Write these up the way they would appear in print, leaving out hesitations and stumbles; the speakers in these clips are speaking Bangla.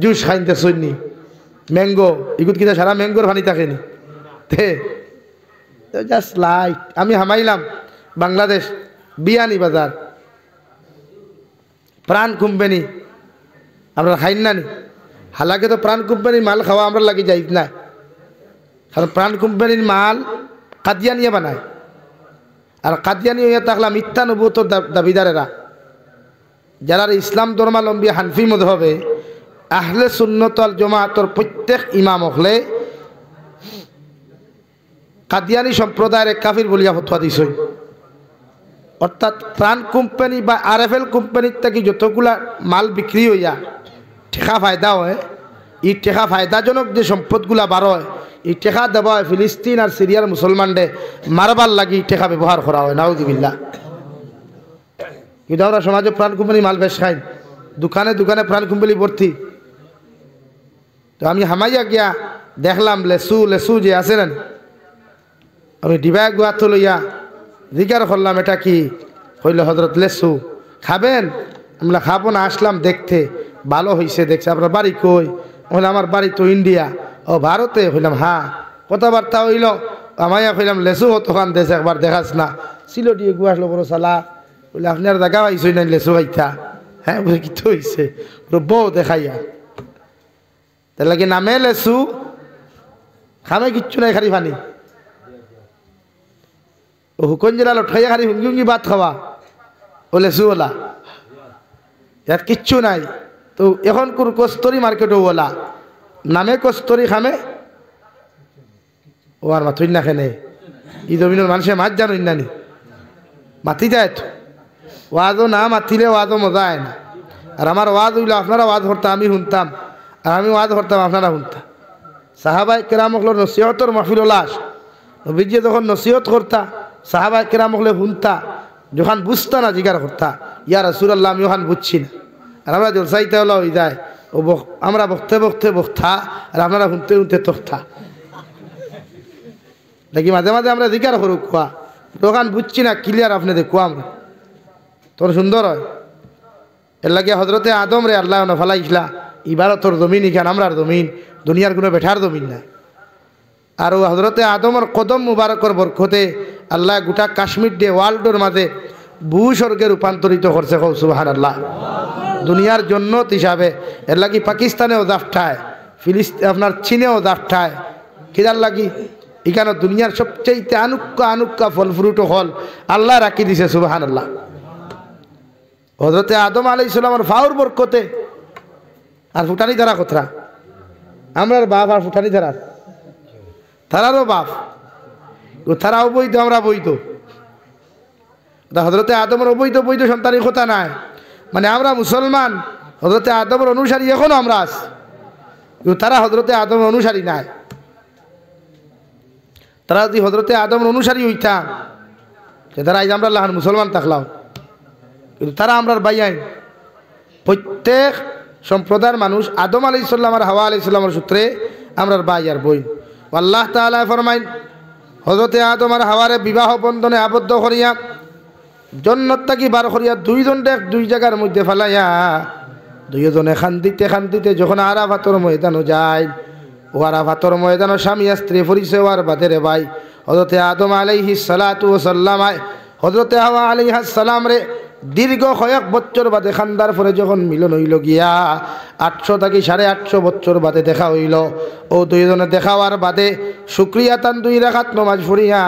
জুস খাইতে সৈনি ম্যাঙ্গো ইগুত কিনা সারা ম্যাঙ্গোর পানি থাকেনি তে জাস্ট লাইট আমি হামাইলাম বাংলাদেশ বিয়ানি বাজার প্রাণ কোম্পানি আমরা খাইন না নি হালাকে তো প্রাণ কোম্পানির মাল খাওয়া আমরা লাগি যাই না কারণ প্রাণ কোম্পানির মাল কাদিয়ানিয়া বানায় আর কাদিয়ানি হইয়া থাকলাম মিথ্যা নবুয়তের দাবিদারেরা যারা ইসলাম ধর্মাবলম্বী হানফি মযহবে আহলে সুন্নাত ওয়াল জামাআতের প্রত্যেক ইমাম হলে কাদিয়ানি সম্প্রদায়ের কাফির বলিয়া ফতোয়া দিছেন। অর্থাৎ প্রাণ কোম্পানি বা আরএফএল কোম্পানির থেকে যতগুলা মাল বিক্রি হইয়া টেকা ফায়দা হয় এই টেকা ফায়দাজনক যে সম্পদগুলা বার হয় এই টেকা দেওয়া হয় ফিলিস্তিন আর সিরিয়ার মুসলমানদের মারবার লাগি টেকা ব্যবহার করা হয় নাউযুবিল্লাহ। কিন্তু ওরা সমাজে প্রাণ কোম্পানি মাল বেশ খায় দোকানে দোকানে প্রাণ কোম্পানি ভর্তি। তো আমি হামাইয়া গিয়া দেখলাম লেসু লেসু যে আছে না আমি ডিবাই গুয়াত লইয়া জিজ্ঞাসা করলাম এটা কি হইল হজরত লেসু খাবেন আমরা খাবো না আসলাম দেখতে ভালো হয়েছে দেখছে আপনার বাড়ি কই বলে আমার বাড়ি তো ইন্ডিয়া ও ভারতে হইলাম হ্যাঁ কথাবার্তা হইল আমাইয়া কইলাম লেসু তখন দেশে একবার দেখাস না ছিল দিয়ে গু আসলো বড় সালা বলে আপনি আর দেখা পাইছই না লেসু খাইতা হ্যাঁ বলে কি তো হয়েছে বউ দেখাইয়া তাহলে কি নামে লেসু খামে কিচ্ছু নাই খালি পানি ও হুকন জেলা লঠাইয়া খালি হুঙ্গি হুঙ্গি ভাত খাওয়া ও লেসু ওলা ইয়ার কিচ্ছু নাই। তো এখন কোন কস্তরি মার্কেটও ওলা নামে কস্তরি খামে ও আর মাথুই না খেনে ই জমিনের মানুষের মাছ জানো ইন্নানি মাতি যায় তো ওয়াজও না মাতিলে ওয়াজও মজা আয় না। আর আমার ওয়াজ হইলে আপনারা ওয়াজ করতাম আমি শুনতাম আর আমি ওয়াজ করতাম আপনারা শুনতাম। সাহাবাই কেরামকল নসিহতর মাহফিল লাশ নবীজি যখন নসিহত করতা সাহাবাই কেরামকলে শুনতা যখন বুঝতা না জিজ্ঞাসা করতা ইয়া রাসূলুল্লাহ আমি ওখান বুঝছি না। আর আমরা জলসাইতে হলো হয়ে যায় ও আমরা বকতে বকতে বক্তা আর আপনারা শুনতে শুনতে তথা দেখি মাঝে মাঝে আমরা জিজ্ঞাসা করুক কোয়া দোকান বুঝছি না ক্লিয়ার আপনাদের কোয়া আমরা তোর সুন্দর হয় এর লাগে হজরতে আদম রে আল্লাহ ফালাইছিলা এবারও তোর জমিন ইখান আমরার জমিন দুনিয়ার কোনো বেঠার জমিন নাই। আর ও হজরতে আদমর কদম মুবারকর বরকতে আল্লাহ গোটা কাশ্মীর দিয়ে ওয়ার্ল্ডের মাঝে ভূস্বর্গে রূপান্তরিত করছে সুবহানাল্লাহ দুনিয়ার জন্নত হিসাবে। এর লাগি পাকিস্তানেও দাফঠায় ফিলিস্তিন আপনার চীনেও দাফঠায় কিদার লাগি এখানে দুনিয়ার সবচেয়ে আনুক্কা আনুক্কা ফল ফ্রুট হল আল্লাহ রাখি দিছে সুবহানাল্লাহ। হজরতে আদম আলাইহিস সালামের ফাউর বরকতে আর ফুটানি ধারা কোথা আমরার বাপ আর ফুটানি ধারা তারারও বাপ তারাও বইতো আমরা বইতো হজরতে আদমের অবৈধ বৈধ সন্তানের কথা নাই মানে আমরা মুসলমান হজরতে আদমের অনুসারী এখনো আমরা আছি কিন্তু তারা হজরতে আদমের অনুসারী নাই। তারা যদি হজরতে আদমের অনুসারী হইতাম যে তারা আজ আমরা লাহান মুসলমান থাকলাম কিন্তু তারা আমরার বাইয়াই প্রত্যেক সম্প্রদায়ের মানুষ আদম আলাইহিস সালাম আর হাওয়া আলাইহিস সালামের সূত্রে আমরার ভাই আর বোন। আল্লাহ তাআলা ফরমাইন হযরতে আদম আর হাওয়ারে বিবাহ বন্ধনে আবদ্ধ করিয়া জান্নাত থেকে বার করিয়া দুই জায়গার মধ্যে ফেলাইয়া দুইজনে খান্দিতে খান্দিতে যখন আরাফাতের ময়দানে যায় ও আরাফাতের ময়দানে স্বামী স্ত্রী পরিচয় হওয়ার বাদে রে ভাই হযরতে আদম আলাইহিস সালাতু ওয়াস সালাম হযরতে হাওয়া আলাইহিস সালাম রে দীর্ঘ কয়েক বছর বাদে খান্দার পরে যখন মিলন হইল গিয়া 800 থেকে 850 বছর বাদে দেখা হইল ও দুইজনে দেখা হওয়ার বাদে শুকরিয়া তান 2 রাকাত নামাজ পড়িয়া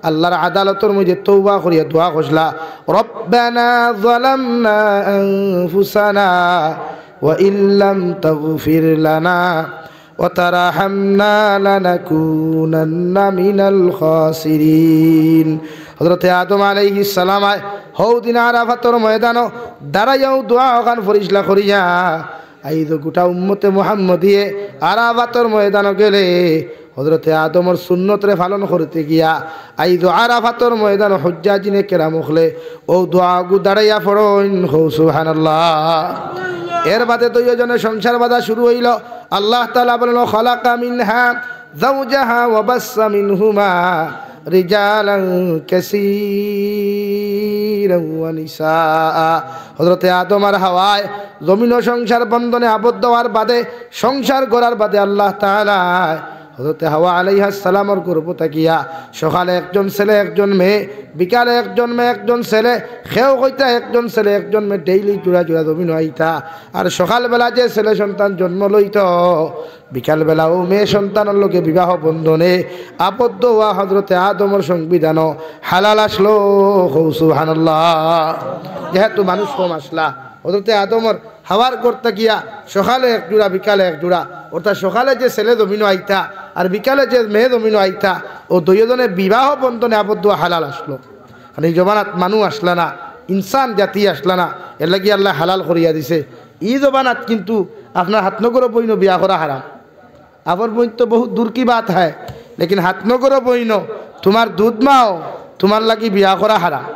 আল্লাহর আদালতের মধ্যে তওবা করিয়া দোয়া করলা রব্বানা যালামনা আনফুসানা ওয়া ইল্লাম তাগফির লানা ওয়া তারহামনা লানাকুনান্না মিনাল খাসিরিন। হযরতে আদম আলাইহিস সালাম হৌদিন আরাফাতের ময়দানও দাঁড়াইয়াও দোয়া ওখান ফরিসলা করিয়া আইদ গোটা উম্মতে মুহাম্মদিয়ে আরাফাতের ময়দানও গেলে হযরতে আদমর সুন্নতরে পালন করতে গিয়া আইদ আরাফাতের ময়দান হুজ্জাজিনে কেরাম হলে ও দোয়া গু দাঁড়াইয়া পড়েন সুবহানাল্লাহ। এর বাদে দুইজনের সংসার বাঁধা শুরু হইল। আল্লাহ তাআলা বলেন খালাকা মিনহা যাওজাহা ওয়া বাসসা মিনহুমা রিজালান কাসীরান ওয়া নিসা। হযরতে আদম আর হাওয়ায় জমিন ও সংসার বন্ধনে আবদ্ধ হওয়ার বাদে সংসার করার বাদে আল্লাহ তাআলা হযরতে হাওয়া আলাইহিস সালামের গর্ভ থাকিয়া সকালে একজন ছেলে একজন মেয়ে, বিকালে একজন মেয়ে একজন ছেলে, খেও কইতা একজন ছেলে একজন মেয়ে ডেইলি জোড়া জোড়া জমিন হইতা। আর সকালবেলা যে ছেলে সন্তান জন্ম লইত, বিকালবেলাও মেয়ে সন্তানের লোকে বিবাহ বন্ধনে আবদ্ধ হওয়া হযরতে আদমের সংবিধান হালাল আসলো। সুবহানাল্লাহ। যেহেতু মানুষ কম আসলা, হযরতে আদমের হাওয়ার করতে গিয়া সকালে এক জোড়া বিকালে এক জোড়া, অর্থাৎ সকালে যে ছেলে জমিন আইতা আর বিকালে যে মেয়ে জমিন আইতা, ও দুইজনে বিবাহ বন্ধনে আবদ্ধ হালাল আসলো। আর এই জমানাত মানুষ আসলা না, ইনসান জাতি আসলা না, এর লাগি আল্লাহ হালাল করিয়া দিছে। এই জমানাত কিন্তু আপনার হাতনগর বইন বিয়া করা হারাম। আবার বইন তো বহুত দূর কি বাত হয়, লেকিন হাতনগর বইন তোমার দুধ মাও তোমার লাগি বিয়া করা হারাম।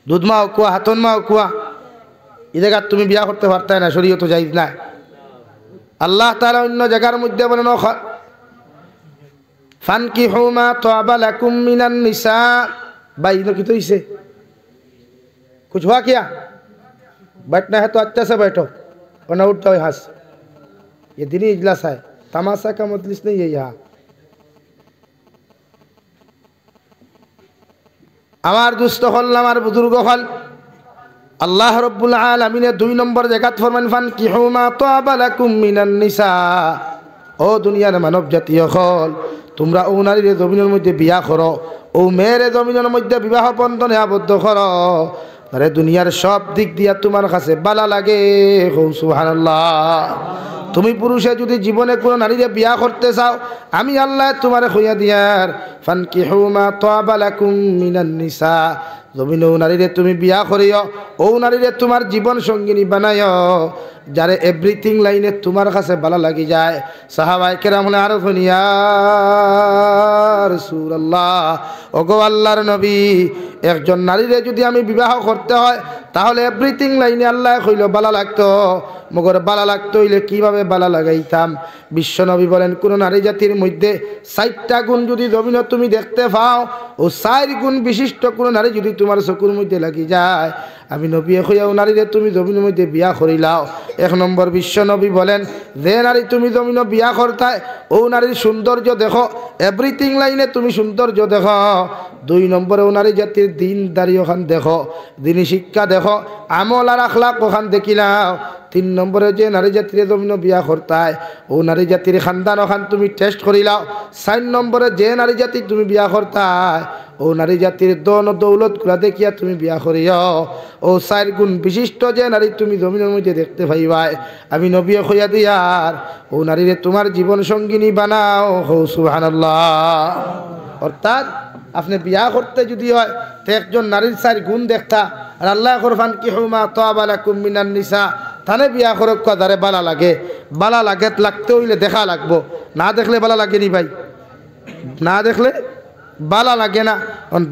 দুধ মাও কুয়া হাতন মাও কুয়া এই জায়গা তুমি বিয়া করতে পারতাই না, শরীয়ত জায়েজ না। আল্লাহ তাআলা অন্য জায়গার মধ্যে বলেন ফানকিহু মা তাবা লাকুম মিনান নিসা। भाई इधर कितो इसे कुछ हुआ क्या? बैठना है तो अच्छा से बैठो वरना उठ जाओ यहाँ से। ये दीनी इजलास है, तमाशा का मजलिस नहीं है यहाँ। আমার দুস্থ হল আমার বুজুর্গ হল আল্লাহ রব্বুল আলামিনে 2 নম্বর জায়গাত ফরমান ফানকিহু মা তাবা লাকুম মিনান নিসা। ও দুনিয়ার মানব জাতীয় হল, তোমরা ও নারীর জমিনের মধ্যে বিয়া করো, ও মেয়ের জমিনের মধ্যে বিবাহ বন্ধনে আবদ্ধ করো, আরে দুনিয়ার সব দিক দিয়া তোমার কাছে বালা লাগে। সুবহানাল্লাহ। তুমি পুরুষে যদি জীবনে কোনো নারীরে বিয়া করতে চাও, আমি আল্লাহ তোমারে কইয়া দিয়ার ফানকিহু মা তাবা লাকুম মিনান নিসা। জমিনে ও নারীরে তুমি বিয়া করিও, ও নারীরে তোমার জীবন সঙ্গিনী বানাইও, যারে এভরিথিং লাইনে তোমার কাছে ভালো লাগি যায়। সাহাবায়ে কেরাম আর ইয়া রাসূলুল্লাহ, ওগো আল্লাহর নবী, একজন নারীরে যদি আমি বিবাহ করতে হয় তাহলে এভরিথিং লাইনে আল্লাহ কইল ভালো লাগতো, মগর ভালো লাগতো হইলে কিভাবে ভালো লাগাইতাম? বিশ্ব নবী বলেন কোন নারী জাতির মধ্যে 4টা গুণ যদি জমিনে তুমি দেখতে পাও, ও 4 গুণ বিশিষ্ট কোন নারী যদি তোমার চকুর মধ্যে লাগি যায়, আমি নবী কইয়া ও নারীরে তুমি জমিনের মধ্যে বিয়া করিলাও। 1 নম্বর বিশ্ব নবী বলেন যে নারী তুমি জমিনে বিয়া করতায় ও নারীর সৌন্দর্য দেখো, এভরিথিং লাইনে তুমি সৌন্দর্য দেখো। 2 নম্বরে ও নারী জাতির দিনদারি ওখান দেখো, দিনী শিক্ষা দেখো, আমল আর আখলাক ওখান দেখিলাও। 3 নম্বরে যে নারী জাতির জমিনে বিয়া করতায় ও নারী জাতির খানদান ওখান তুমি টেস্ট করিলাও। 4 নম্বরে যে নারী জাতি তুমি বিয়া করতায় ও নারী জাতির দন দৌলত গুলা দেখিয়া তুমি বিয়া করিও। ও 4 গুণ বিশিষ্ট যে নারী তুমি জমিনের মধ্যে দেখতে পাইবাই, আমি নবী কইয়া দিয়ার ও নারীরে তোমার জীবন সঙ্গিনী বানাও। সুবহানাল্লাহ। অর্থাৎ আপনি বিয়া করতে যদি হয় তো একজন নারীর 4 গুণ দেখতা, আর আল্লাহ করফান কিহু মা তাবা লাকুম মিনান নিসা, থানে বিয়া করক যারে বালা লাগে। বালা লাগে লাগতে হইলে দেখা লাগবো, না দেখলে বালা লাগে নি ভাই? না দেখলে বালা লাগে না।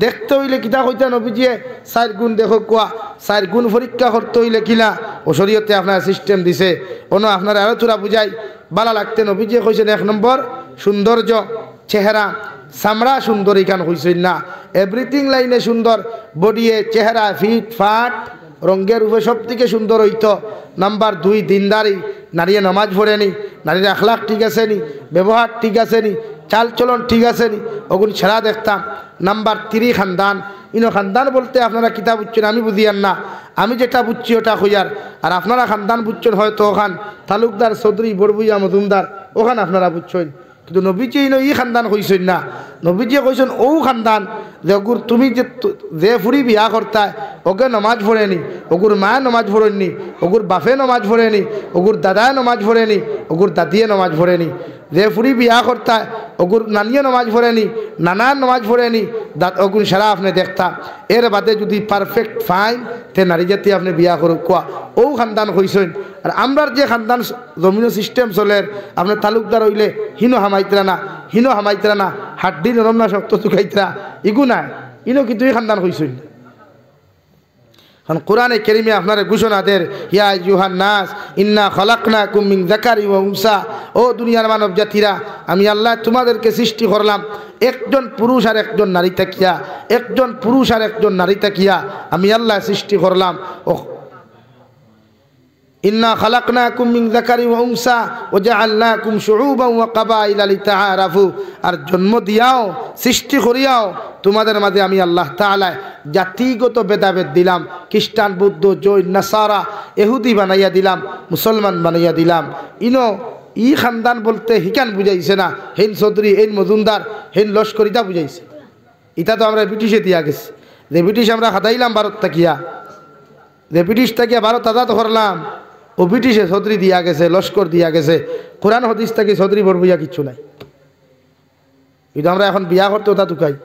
দেখতে হইলে কিতা কইতা নবীজিয়ে 4 গুণ দেখো কোয়া, 4 গুণ পরীক্ষা করতে হইলে কিনা ও শরীয়তে আপনার সিস্টেম দিছে। অন্য আপনার আরো তোরা বুঝাই বালা লাগতে নবীজিয়ে কইছেন 1 নম্বর সৌন্দর্য, চেহারা, চামড়া সুন্দর, এখান হইছেন না এভরিথিং লাইনে সুন্দর, বডিয়ে চেহারা ফিট ফাট রঙের উপরে সব থেকে সুন্দর হইতো। নাম্বার 2 দিনদারি, নারীয়ে নামাজ পড়েনি, নারীর আখলাক ঠিক আছে নি, ব্যবহার ঠিক আছে নি, চাল চলন ঠিক আছে নি, ওগুন ছেড়া দেখতাম। নাম্বার 3 খানদান। ইনো খানদান বলতে আপনারা কিতাব বুঝছেন, আমি বুঝিয়ান না, আমি যেটা বুঝছি ওটা হইয়ার, আর আপনারা খানদান বুঝছেন হয়তো ওখান তালুকদার চৌধুরী বড়বুইয়া মজুমদার ওখান আপনারা বুঝছেন, কিন্তু নবীজি ই খানদান কইছেন না। নবীজি কইছেন ও খানদান যে ওগুর তুমি যে ফুরি বিয়া করতায় ওকে নমাজ পড়েনি, ওগুর মায়ে নমাজ পড়েননি, ওগুর বাপে নমাজ পড়েনি, ওগুর দাদায় নমাজ পড়েনি, ওগুর দাদিয়ে নমাজ পড়েনি। যে ফুরি বিয়া করতায় ওগুর নানিয়ে নমাজ পড়েনি, নানার নমাজ পড়েনি, ওগুর সারা আপনি দেখতা। এর বাদে যদি পারফেক্ট ফাইন তে নারী জাতি আপনি বিয়া করুক কোয়া, ও খানদান কইছেন। আর আমরার যে খানদান জমিন সিস্টেম চলের, আপনার তালুকদার হইলে হিনো হামাইতরা না, হিনো হামাইতরা না, হাড্ডি নরম না শক্ত চুকাইতরা, ইগু নাই, ইনো কিন্তু খানদান কইছেন। কারণ কোরআনে কারীমে আপনার ঘোষণা দের ইয়া আইয়ুহান নাস ইন্না খালাকনাকুম মিন যাকারি ওয়া উনসা। ও দুনিয়ার মানব জাতিরা, আমি আল্লাহ তোমাদেরকে সৃষ্টি করলাম একজন পুরুষ আর একজন নারী তাকিয়া, একজন পুরুষ আর একজন নারী তাকিয়া আমি আল্লাহ সৃষ্টি করলাম। ও ইন্না খালাকনাকুম মিন যাকারিন ওয়া উনসা ওয়া জাআলনাকুম শুউবান ওয়া কাবাইলা লিতাআরাফু, আর জন্ম দিয়াও সৃষ্টি করিয়াও তোমাদের মাঝে আমি আল্লাহ তাআলা জাতিগত ভেদাভেদ দিলাম। খ্রিস্টান, বৌদ্ধ, জৈন, নাসারা, ইহুদি বানাইয়া দিলাম, মুসলমান বানাইয়া দিলাম। ইনো ই খানদান বলতে হিকান বুঝাইছে না, হেন চৌধুরী, হেন মজুমদার, হেন লস্করিতা বুঝাইছে। এটা তো আমরা ব্রিটিশে দিয়া গেছি, যে ব্রিটিশ আমরা খাতাইলাম ভারত থাকিয়া, যে ব্রিটিশ থাকিয়া ভারত আজাদ করলাম, ও ব্রিটিশে চৌধুরী দিয়া গেছে, লস্কর দিয়া গেছে। কোরআন হাদিস থেকে চৌধুরী বরবইয়া কিচ্ছু নাই। কিন্তু আমরা এখন বিয়া করতে ওটা টুকাই,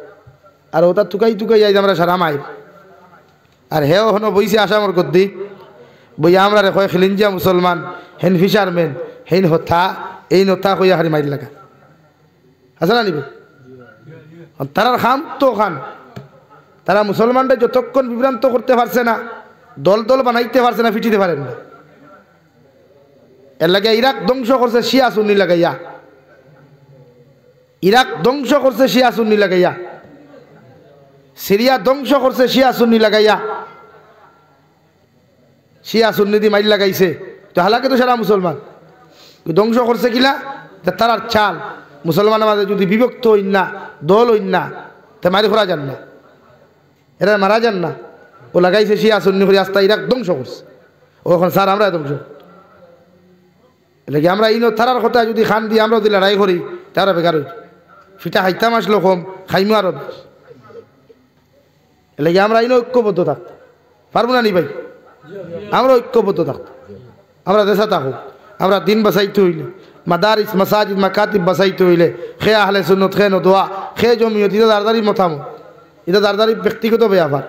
আর ওটা টুকাই টুকাই যাই আমরা সারা মাই। আর হেও হনো বইছে আসামর গদ্দি বইয়া আমরা রে কয় খিলিঞ্জিয়া মুসলমান, হেন ফিশারম্যান, হেন হথা, এই নথা কইয়া হারি মাইল লাগা আছে না নিবে। তারার খাম তো খান, তারা মুসলমানরা যতক্ষণ বিভ্রান্ত করতে পারছে না, দল দল বানাইতে পারছে না, ফিটিতে পারেন না। এর লাগে ইরাক ধ্বংস করছে শিয়া সুন্নি লাগাইয়া, ইরাক ধ্বংস করছে শিয়া সুন্নি লাগাইয়া, সিরিয়া ধ্বংস করছে শিয়া সুন্নি লাগাইয়া, শিয়া সুন্নি দিয়ে মাইল লাগাইছে। তো হালাকে তো সারা মুসলমান ধ্বংস করছে কিলা, তারার চাল মুসলমানের মাঝে যদি বিভক্ত হইন না, দল হইন না, তা মারি করা যান না, এরা মারা যান না। ও লাগাইছে শিয়া সুন্নি করে আস্তা ইরাক ধ্বংস করছে। ও এখন স্যার আমরা ধ্বংস এলাকি আমরা ইনো থারার কথা যদি খান দিয়ে আমরা যদি লড়াই করি, তারা বেকার হইত। ফিটা খাইতাম আসলো কম, খাইমু আরো। এলাকি আমরা ইনো ঐক্যবদ্ধ থাকতাম, পারবো না নি ভাই? আমরা ঐক্যবদ্ধ থাকতাম, আমরা দেশা থাকুক। আমরা দিন বাঁচাইতে হইলে, মাদারিস, মাসাজিদ, মাকাতিব বাঁচাইতে হইলে, খে আহলে সুন্নত, খে নদোয়া, খে জমিয়ত, এটা দারদারি মতামত, এটা দারদারি ব্যক্তিগত ব্যাপার।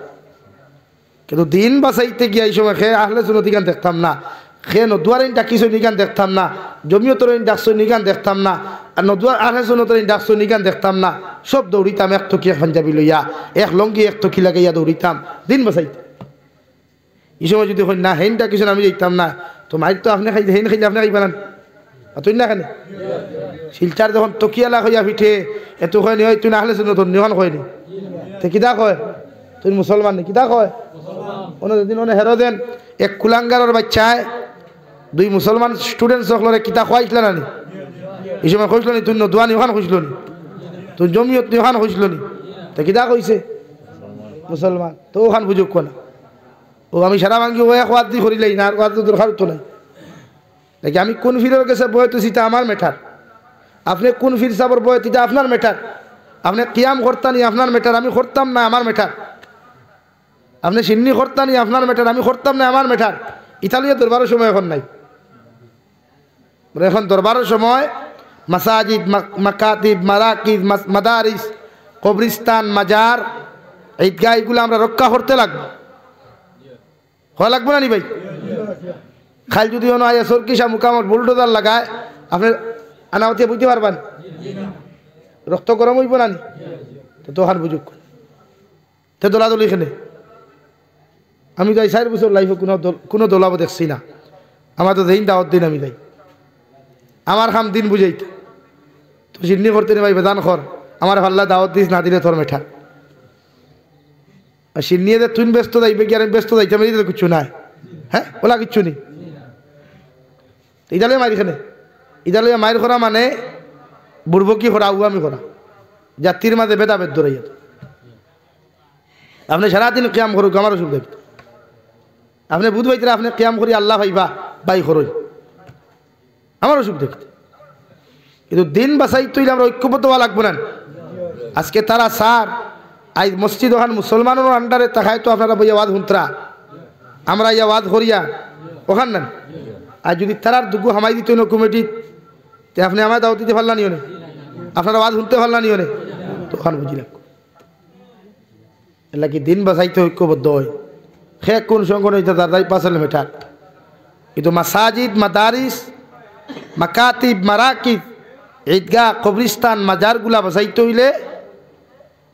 কিন্তু দিন বাঁচাইতে গিয়ে এই সময় খে আহলে সুন্নত ইগান দেখতাম না, খে নদুয়ার ডাকিস নিগান দেখতাম না, জমিয়তর ডাকছ নিগান দেখতাম না, আর নদুয়ার আহলে সুন্নতর ডাকছ নিগান দেখতাম না। সব দৌড়িতাম এক টকি, এক পাঞ্জাবি লইয়া, এক লঙ্গি, এক টকি লাগাইয়া দৌড়িতাম দিন বাঁচাইতে। এই সময় যদি হয় না হেন ডাকিস আমি যেতাম না, তো মাইর তো আপনি খাই, হেন খাইলে আপনি খাইবেন তুই না খানে শিলচার যখন তকিয়ালা হইয়া পিঠে এত হয়নি, হয় তুই না আহলে সুন্নত নিহন হয়নি, তো কিতা কয় তুই মুসলমান নি, কিতা কয় অন্যদিন অনেক হেরো দেন। এক কুলাঙ্গারের বাচ্চায় দুই মুসলমান স্টুডেন্ট সকলরে কিতা খুয়াইছিল না নি? এই সময় খুঁজল নি তুই নদুয়া নিহান খুঁজল নি, তুই জমিয়ত নিহান খুঁজল নি, তো কিতা কইছে মুসলমান, তো ওখান বুঝুক না। ও আমি সারা ভাঙ্গি ও এক ওয়াদ দি করিলাই না, আর ওয়াদ দরকার তো নাই। দেখি আমি কোন ফিরের কাছে বয়েতেছি তা আমার মেটার, আপনি কোন ফির সাবর বয়েত এটা আপনার মেটার, আপনি কিয়াম করতানি আপনার মেটার, আমি করতাম না আমার মেটার, আপনি সিন্নি করতানি আপনার মেটার, আমি করতাম না আমার মেটার। ইতালিয়া দরবারের সময় এখন নাই, এখন দরবারের সময় মাসাজিদ, মাকাতিব, মারাকিজ, মাদারিস, কবরিস্তান, মাজার, ঈদগাহ, এগুলো আমরা রক্ষা করতে লাগবো, হওয়া লাগবো না নি ভাই? খাল যদি অন্য আয়া সরকিসা মুকামত বুলডোজার লাগায়, আপনি আনামতি বুঝতে পারবেন, রক্ত গরম হইব না নি? তো হার বুঝুক তো দোলাদলি এখানে। আমি তো এই 4 বছর লাইফে কোনো দোলাবো দেখছি না। আমার তো দিন দাওয়াত দিন, আমি যাই আমার খাম দিন বুঝাইতে, তো সিন্নি করতে নি ভাই বেদান কর, আমার ভাল্লা দাওয়াত দিস না দিলে তোর মেঠা। আর সিন্নিয়ে তুই ব্যস্ত যাইবে কি, আর আমি ব্যস্ত যাইতে আমি কিচ্ছু নাই, হ্যাঁ ওলা কিচ্ছু নেই। ইদালে মায়ের এখানে ইদালে মায়ের করা মানে বুড়বকি করা, উয়ামি করা, জাতির মাঝে ভেদাভেদ ধরাইয়া। আপনি সারাদিন কিয়াম করুক, আমার অসুখ দেখতে, আপনি বুধ ভাইতে আপনি কিয়াম করি আল্লাহ ভাইবা বাই করই, আমার অসুখ দেখতে। কিন্তু দিন বাসাই তৈলে আমরা ঐক্যবদ্ধ হওয়া লাগবো না। আজকে তারা স্যার আজ মসজিদ ওখান মুসলমানের আন্ডারে তাকায়, তো আপনারা বইয়া ওয়াদ হুন্তরা, আমরা ইয়া ওয়াদ করিয়া ওখান নেন। আর যদি তারার দুগু হামাই দিত না কমিটি, তো আপনি আমার দাওয়াত দিতে পারলা নিও না, আপনারা ওয়াজ শুনতে পারলা নিও না, তো ওখান বুঝিলাম। এলা কি দিন বাঁচাইতে ঐক্যবদ্ধ হয়, সে কোন সংগঠন হইতে দাদাই পাশাল মেটার। কিন্তু মাসাজিদ, মাদারিস, মাকাতিব, মারাকিব, ঈদগাহ, কবরিস্তান, মাজারগুলা বাঁচাইতে হইলে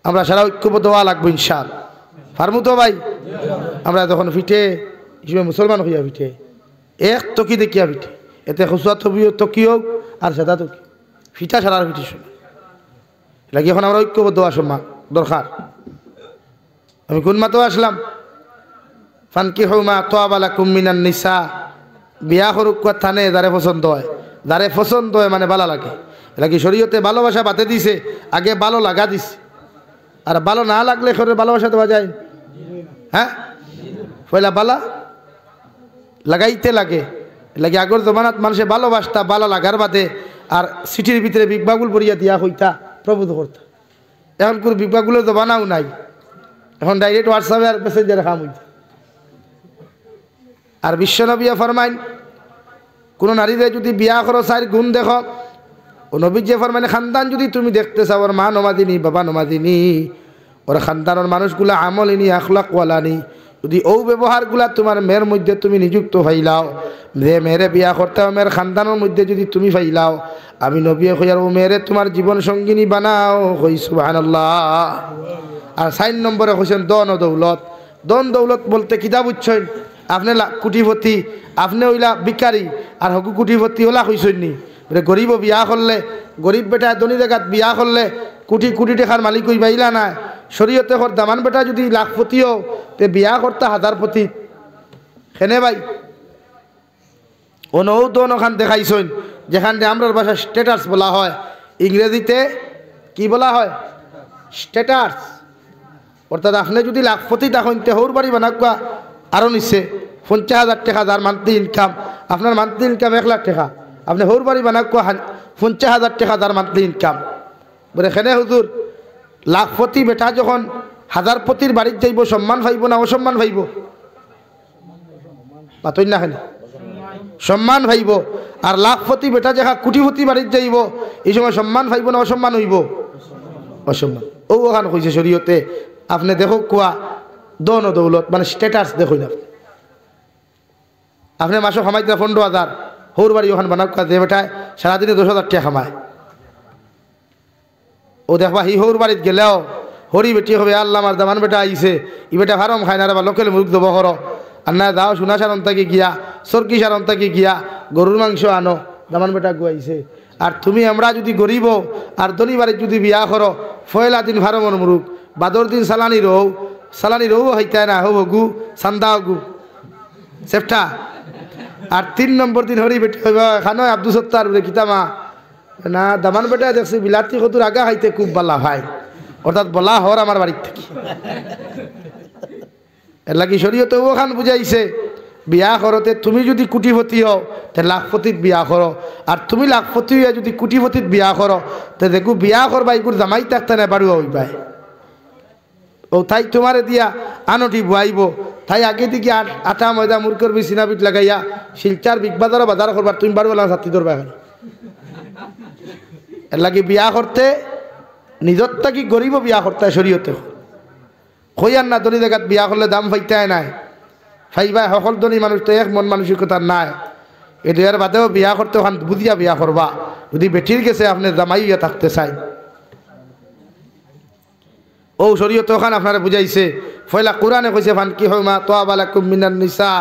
আমরা সারা ঐক্যবদ্ধ হওয়া লাগবো ইনশাআল্লাহ। পারমু তো ভাই? আমরা যখন ফিটে মুসলমান হইয়া ফিটে এক টকি দেখিয়া ফিটে, এতে খুচুয়া টকি হোক আর সাদা টকি, ফিটা সারার ফিটি শোনা লাগে। এখন আমরা ঐক্যবদ্ধ আসা দরকার। আমি কোন মাতেও আসলাম, ফানকিহু মা তাবা লাকুম মিনান নিসা বিয়া করুক থানে যারে পছন্দ হয়, যারে পছন্দ হয় মানে ভালো লাগে। এটা কি শরীয়তে ভালোবাসা বাতে দিছে? আগে ভালো লাগা দিছে। আর ভালো না লাগলে ঘরের ভালোবাসা দেওয়া যায়? হ্যাঁ, পয়লা বালা লাগাইতে লাগে। লাগে আগর জমানাত মানুষে ভালোবাসতা ভালো লাগার বাদে আর সিটির ভিতরে বিগবাগুল পরিয়া দিয়া হইতা প্রবোধ করতা। এখন কোনো বিগবাগুলোর জমানাও নাই, এখন ডাইরেক্ট হোয়াটসঅ্যাপে আর মেসেঞ্জারে কাম হইতা। আর বিশ্বনবিয়া ফরমাইন কোনো নারীদের যদি বিয়া করো চাই গুণ দেখো, ও নবী যে ফরমাইন খানদান যদি তুমি দেখতে চাও ওর মা নমাদিনী বাবা নমাদিনী, ওর খানদানের মানুষগুলা আমলিনী আখলাকওয়ালানি, যদি ও ব্যবহারগুলা তোমার মেয়ের মধ্যে তুমি নিযুক্ত হইলাও, যে মেয়েরে বিয়া করতে হবে মেয়ের খানদানের মধ্যে যদি তুমি পাইলাও, আমি নবী কইয়ার ও মেয়েরে তোমার জীবন সঙ্গিনী বানাও। কই সুবহানাল্লাহ। আর 4 নম্বরে কইছেন দন ও দৌলত। দন দৌলত বলতে কিতা বুঝছেন? আপনি কুটিপতি, আপনি হইলা ভিখারি, আর হকু কুটিপতি হলা কইছেন নি? গরিব বিয়া করলে, গরিব বেটা ধনী জায়গাত বিয়া করলে কোটি কোটি টাকার মালিক হই পাইলা না। শরীয়তে কর দামান বেটা যদি লাখপতিও তে বিয়া করতা হাজারপতি খেনে ভাই। অনৌ দন ওখান দেখাইছেন যেখান দিয়ে আমরা ভাষা স্ট্যাটাস বলা হয়, ইংরেজিতে কি বলা হয়? স্ট্যাটাস। অর্থাৎ আপনি যদি লাখপতি তখন তে হৌর বাড়ি বানাকুয়া আরও নিচ্ছে 50,000 টাকা যার মান্থলি ইনকাম, আপনার মান্থলি ইনকাম 1 লাখ টাকা, আপনি হৌর বাড়ি বানাকুয়া 50,000 টাকা যার মান্থলি ইনকাম। বলে এখানে হুজুর লাখপতি বেটা যখন হাজারপতির বাড়ির যাইব সম্মান পাইব না অসম্মান পাইব? পাতই না খালি সম্মান পাইব। আর লাখপতি বেটা যেখা কোটিপতি বাড়ির যাইব এই সময় সম্মান পাইব না অসম্মান হইব? অসম্মান। ও ওখান কইছে শরীয়তে আপনি দেখো কুয়া দন ও দৌলত মানে স্ট্যাটাস দেখুন। আপনি মাসে খামাইতে 15,000, হৌর বাড়ি ওখান বানাক যে বেটায় সারাদিনে 10,000 টাকা খামায়, ও দেখবা হি হৌর বাড়িত গেলেও হরি বেটি হবে আল্লাহ আমার দামান বেটা আইছে, ই বেটা ফারম খায় না রে বা লোকেল মুরগ দেবো করো, আর না দাও সোনা সারন থাকি গিয়া সরকি সারন থাকি গিয়া গরুর মাংস আনো, দামান বেটা গুয়াইছে। আর তুমি আমরা যদি গরিব আর ধনী বাড়ির যদি বিয়া করো, ফয়লা দিন ফারমর মুরুগ, বাদর দিন সালানি রৌ হইতে না হো গু সান্দা গু সেফটা। আর 3 নম্বর দিন হরি বেটি হইব খানো আব্দুল সত্তার কিতামা না দামান বেটা দেখছি বিলাতি কতুর আগা খাইতে খুব বালা ভাই, অর্থাৎ বলা হর আমার বাড়ির থেকে। এর লাগি শরীয়তে ওখান বুঝাইছে বিয়া করতে তুমি যদি কোটিপতি হও তে লাখপতিত বিয়া করো, আর তুমি লাখপতি হইয়া যদি কোটিপতিত বিয়া করো তে দেখো বিয়া করবা এগুর জামাই থাকতে না বাড়ুয়া হইবাই। ও তাই তোমারে দিয়া আনটি বুয়াইব, তাই আগে দিকে আটা ময়দা মুড় করবি সিনাপিট লাগাইয়া শিলচার বিগ বাজারও বাজার করবার, তুমি বাড়ুয়া ছাত্রী ধরবা। এখন এর লাগে বিয়া করতে নিজর থাকি গরিব বিয়া করতে শরীয়তে কইয়ার না। ধনী জায়গাত বিয়া করলে দাম পাইতে নাই, ফাইবাই সকল ধনী মানুষ তো এক মন মানসিকতার নাই। এই দুয়ার বাদেও বিয়া করতে ওখান বুঝিয়া বিয়া করবা, যদি বেটির গেছে আপনি জামাইয়া থাকতে চাই। ও শরীয়তে ওখান আপনারা বুঝাইছে ফয়লা কোরআনে কইছে ফান কি হয় মা তোয়া বালাকুম মিনান নিসা,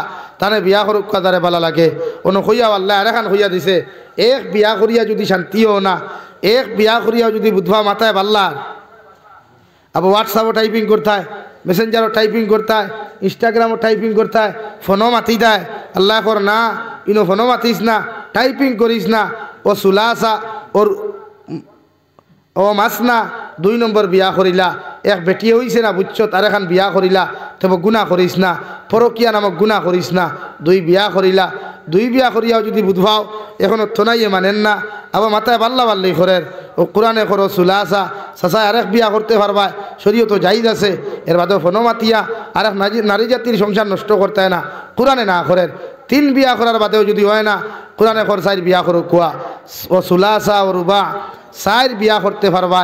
তানে বিয়া করুক কাদারে ভালো লাগে। অন্য কইয়া আল্লাহ আর এখন কইয়া দিছে এক বিয়া করিয়া যদি শান্তিও না, এক বিয়া করিয়া যদি বুধবা মাথায় পাল্লা আবার হোয়াটসঅ্যাপও টাইপিং করতে হয়, মেসেঞ্জারও টাইপিং করতে হয়, ইনস্টাগ্রামও টাইপিং করতে হয়, ফোনও মাতি দেয়। আল্লাহ কর না ইনো ফোনও মাতিস না, টাইপিং করিস না, ও সুলাসা ওর ও মাস না 2 নম্বর বিয়া করিলা, এক বেটি হইছে না বুঝছ তার এখন বিয়া করিলা, তবে গুণা করিস না, পরকিয়া নামক গুণা করিস না। 2 বিয়া করিলা, 2 বিয়া করিয়াও যদি বুধবাও এখনো থনাইয়ে মানেন না, আবার মাথায় পাল্লাই করেন ও কোরআনে করো সুলাসা চাষায় আরেক বিয়া করতে পারবা, শরীয়ত জায়েজ আছে। এর বাদেও ফোনো মাতিয়া আরেক নারী জাতির সংসার নষ্ট করতে হয় না, কোরআনে না করেন। 3 বিয়া করার বাদেও যদি হয় না, কোরআনে কর 4 বিয়া করো কুয়া ও সুলাসা ও রুবা 4 বিয়া করতে পারবা।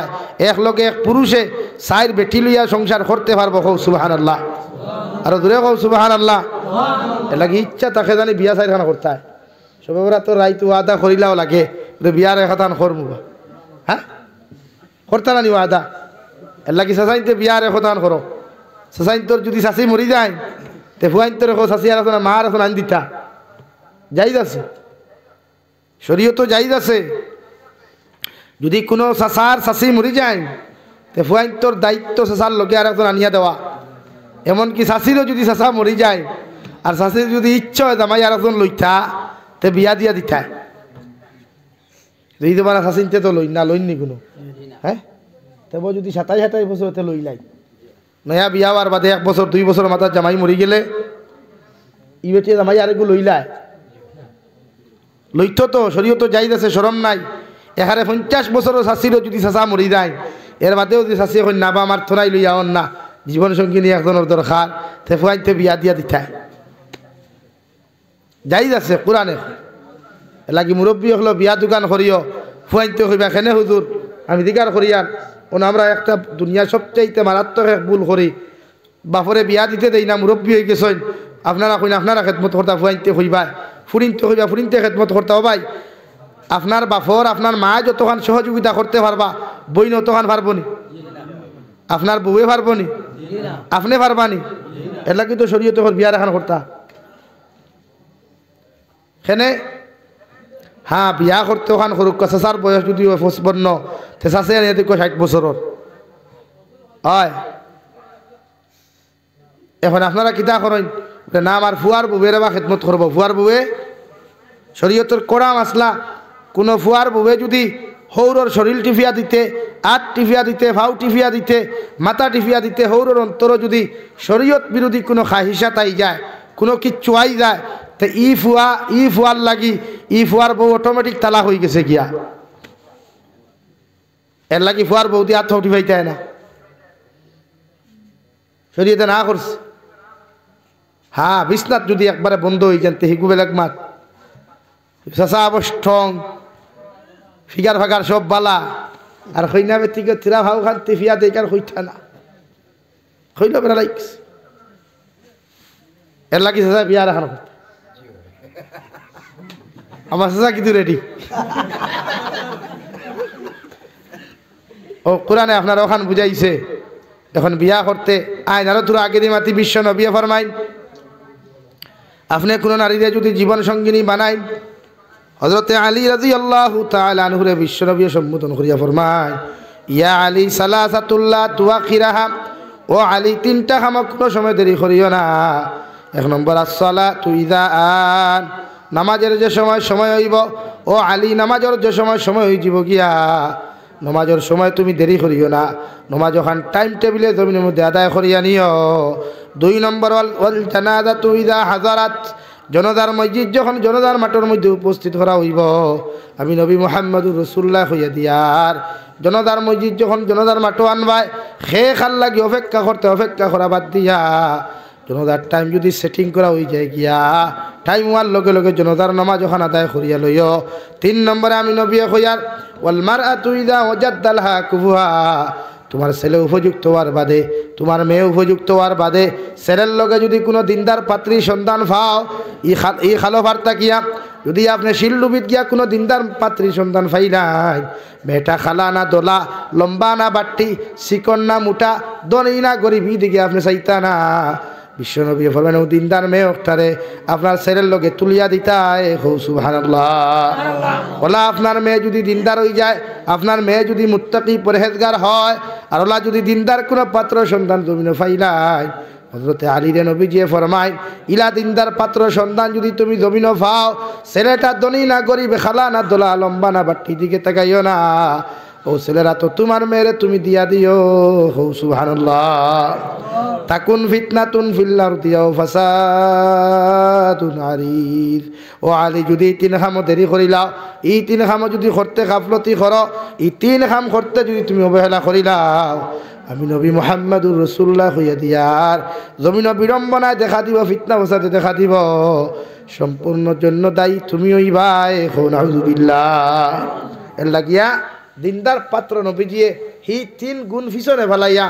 এক লোকে এক পুরুষে 4 বেটি লইয়া সংসার করতে পারবো। কৌ সুবহানাল্লাহ, আর দূরে কৌ সুবহানাল্লাহ। এর লাগে ইচ্ছা তাকে জানি বিয়া 4খানা করতে হয়। সবে ওরা তো রাইতু আদা করিলাও লাগে বিয়ার এখান করমু, হ্যাঁ করতে না নিও আদা। এর লাগে চাচাইতে বিয়ার এখন করো। চাচাইন তোর যদি চাষি মরি যায় তে ফুয়াইন তোর চাষি আর এখন মার এখন আন দিতা জায়েজ আছে, শরীয়ত জায়েজ আছে। যদি কোনো চাচার চাষি মরি যায় তে ফুয়াইন তোর দায়িত্ব চাচার লগে আর এখন আনিয়া দেওয়া। এমনকি চাষিরও যদি চাচা মরি যায় আর শাশির যদি ইচ্ছা হয় জামাই আর একজন লইতা তে বিয়া দিয়া দিতা এই তোমার শাশিনতে তো লইননি কোনো হ্যাঁ তবে যদি 27 বছর হতে লইলাই নয়া বিয়া হওয়ার বাদে 1 বছর 2 বছর মাথার জামাই মরি গেলে ই বেটিয়ে জামাই আরেকগুলো লইলাই লইতো তো শরীয়ত জায়েজ আছে শরম নাই এখানে 50 বছরও শাশিরও যদি চাচা মরি যায় এর বাদেও যদি শাশি এখন না বা আমার থরাই লইয়া অন না জীবন সঙ্গী নিয়ে একজনের দরকার তে ফুয়াইতে বিয়া দিয়া দিতাই জায়েজ আছে কোরআনে লাগি মুরব্বী হলো বিয়া দোকান করিও ফুয়াইতে হইবা কেনে হুজুর আমি দিকার করিয়ান ওন আমরা একটা দুনিয়া সবচাইতে মারাত্মক এক ভুল করি বাপরে বিয়া দিতে দেই না মুরব্বী হয়ে গেছেন আপনারা কইন আপনারা খেদমত করতা ফুয়াইতে হইবা ফুরিনতে হইবা ফুরিনতে খেদমত করতে ভাই আপনার বাপর আপনার মা যতক্ষণ সহযোগিতা করতে পারবা বইন অতক্ষণ পারবো নি আপনার বউয়ে পারবো নি আপনি পারবানি এটা কিন্তু শরীয়ত বিয়ার এখন করতা সেনে হ্যাঁ বিয়া করতে ওখান করুক চাচার বয়স যদি 55 তে চাচে আনি 60 বছরের হয় এখন আপনারা কিতা করেন না আমার ফুয়ার বউয়ের বা খেদমত করবো ফুয়ার বউয়ে শরীয়তের কড়া মাসলা কোনো ফুয়ার বউয়ে যদি হৌরর শরীর টিফিয়া দিতে আট টিফিয়া দিতে ভাউ টিফিয়া দিতে মাথা টিফিয়া দিতে হৌরর অন্তর যদি শরীয়ত বিরোধী কোনো খাহিসা তাই যায় কোনো কিচ্ছু আই যায় তো ই ফুয়ার লাগি ই ফুয়ার বউ অটোমেটিক তালা হয়ে গেছে গিয়া এর লাগি ফুয়ার বউ দিয়ে আত্ম টিফাইতে হয় না শরীয়তে না করছে হ্যাঁ বিছনাথ যদি একবারে বন্ধ হয়ে যান তে হিগুবেল এক মাত চাচা অবস্থং ফিগার ফাগার সব বালা আর খৈনা বেতিকে তিরা ভাও খান টিফিয়া দেখার হইতা না খৈল বেড়া লাইস এর লাগি চাচা বিয়া রাখানো আমার চাচা কিন্তু রেডি ও কোরআনে আপনার ওখান বুঝাইছে এখন বিয়া করতে আইন আরো তোর আগে দিয়ে মাতি বিশ্ব নবী ফরমাইন আপনি কোনো নারীরে যদি জীবন সঙ্গিনী বানাই হযরতে আলী রাদিয়াল্লাহু তাআলা আনহুরে বিশ্ব নবী সম্বোধন করিয়া ফরমায় ইয়া আলী সালাসাতুল্লাহ তুয়াখিরাহা ও আলী তিনটা কাম কোনো সময় দেরি করিও না এক নম্বর আসসালাতু ইযা আন নামাজের যে সময় হইব ও আলী নামাজের যে সময় হই যাব গিয়া নামাজের সময় তুমি দেরি করিও না নামাজ ওখান টাইম টেবিলে জমিনের মধ্যে আদায় করিয়া নিও 2 নম্বর ওয়াল জানাজাতু ইযা হাজারাত জনতার মসজিদ যখন জনতার মাঠের মধ্যে উপস্থিত করা হইব আমি নবী মুহাম্মদুর রাসূলুল্লাহ হইয়া দিয়ার জনতার মসজিদ যখন জনতার মাঠও আনবাই খে খাল লাগি অপেক্ষা করা বাদ দিয়া জনতার টাইম যদি সেটিং করা হয়ে যায় গিয়া টাইম হওয়ার লগে লগে জনতার নামাজ ওখান আদায় করিয়া লইও 3 নম্বরে আমি নবী হইয়ার ওয়াল মারআতু ইযা ওয়াজাদালহা কুফুহা তোমার ছেলে উপযুক্ত হওয়ার বাদে তোমার মেয়ে উপযুক্ত হওয়ার বাদে ছেলের লগে যদি কোনো দিনদার পাত্রী সন্তান পাও ই খালো বার্তা কিয়া যদি আপনি শিলডুবিত গিয়া কোনো দিনদার পাত্রী সন্তান পাইলাই মেয়েটা খালা না দোলা লম্বা না বাট্টি চিকন না মোটা দনি না গরিবী দিকে আপনি চাইতা না বিশ্বনবী ফরমান ও দিনদার মেয়ে ওটারে আপনার ছেলের লগে তুলিয়া দিতায় হো সুবহানাল্লাহ ওলা আপনার মেয়ে যদি দিনদার হয়ে যায় আপনার মেয়ে যদি মুত্তাকি পরহেজগার হয় আর ওলা যদি দিনদার কোনো পাত্র সন্তান তুমি পাইলাই হযরতে আলী রে নবীজি ফরমায় ইলা দিনদার পাত্র সন্তান যদি তুমি জমিন পাও ছেলেটা দনি না গরিব খালা না দোলা লম্বা না বাট্টি দিকে তাকাইও না ও ছেলেরা তো তোমার মেয়েরে তুমি দিয়া দিও হো সুবহানাল্লাহ তাকুন ফিতনাতুন ফিল আরদি ওয়া ফাসাদুন আরিদ ও আলী যদি 3 কাম দেরি করিলাও এই 3 কাম যদি করতে গাফলতি করো এই 3 কাম করতে যদি তুমি অবহেলা করিলাও আমি নবী মুহাম্মদুর রাসূলুল্লাহ হইয়া দিয়ার জমিন বিড়ম্বনায় দেখা দিব ফিতনা ফাসাদে দেখা দিব সম্পূর্ণ জন্য দায়ী তুমি হইবাই হো নাউযুবিল্লাহ এর লাগিয়া দিনদার পাত্র নবীজিয়ে হি 3 গুণ পিছনে ফেলাইয়া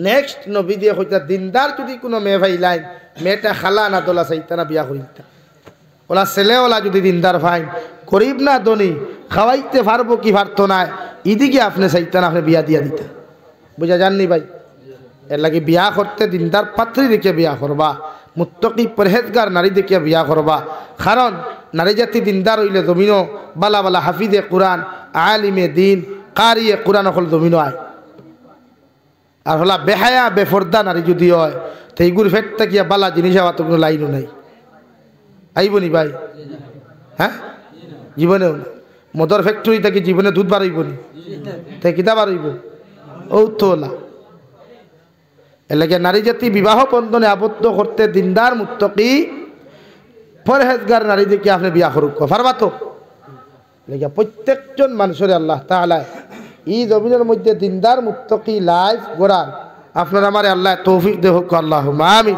নেক্সট নবী দিয়ে হইতা দিনদার যদি কোনো মেয়ে ভাইলাই মেয়েটা খালা না দোলা চাইতা না বিয়া করিতা ওলা ছেলে ওলা যদি দিনদার ভাই গরিব না ধনী খাওয়াইতে পারবো কি পারতো না ইদিকে আপনি চাইতা না আপনি বিয়া দিয়া দিতা বুঝা জাননি ভাই এর লাগে বিয়া করতে দিনদার পাত্রী দেখে বিয়া করবা মুত্তাকি পরহেজগার নারী দেখে বিয়া করবা কারণ নারী জাতি দিনদার হইলে জমিনও বালা বালা হাফিজে কোরআন আলিমে দিন কারিয়ে কোরআন হল জমিনও আয় আর হলা বেহায়া বেফর্দা নারী যদি হয় তো এইগুর ফেট থাকিয়া বালা জিনিস হওয়া তো কোনো লাইনও নাই। আইবনি ভাই? হ্যাঁ, জীবনেও না। মদর ফ্যাক্টরি থেকে জীবনে দুধ বাড়াইবনি, তাই কিতা বাড়াইব? ও তোলা এলাকা নারী জাতি বিবাহ বন্ধনে আবদ্ধ করতে দিনদার মুত্তকি পরহেজগার নারী দেখে আপনি বিয়া করুক পারবা তো? লেখা প্রত্যেকজন মানুষের আল্লাহ তাআলা এই জমিনের মধ্যে দিনদার মুত্তকি লাইফ গড়ার আপনার আমার আল্লাহ তৌফিক দেহ। আল্লাহুম্মা আমিন।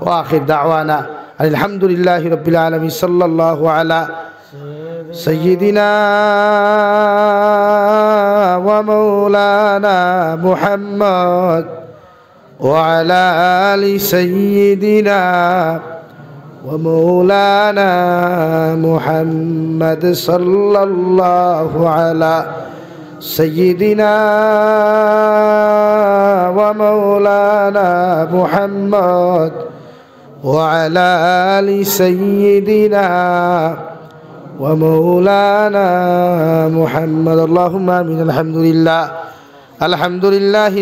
ওয়া আখির দাওয়ানা আলহামদুলিল্লাহি রাব্বিল আলামিন। সাল্লাল্লাহু আলা সাইয়্যিদিনা ওয়া মাওলানা মুহাম্মদ ওয়া আলা আলি সাইয়্যিদিনা ومولانا محمد صلى الله على سيدنا ومولانا محمد وعلى آل سيدنا ومولانا محمد اللهم آمين. الحمد لله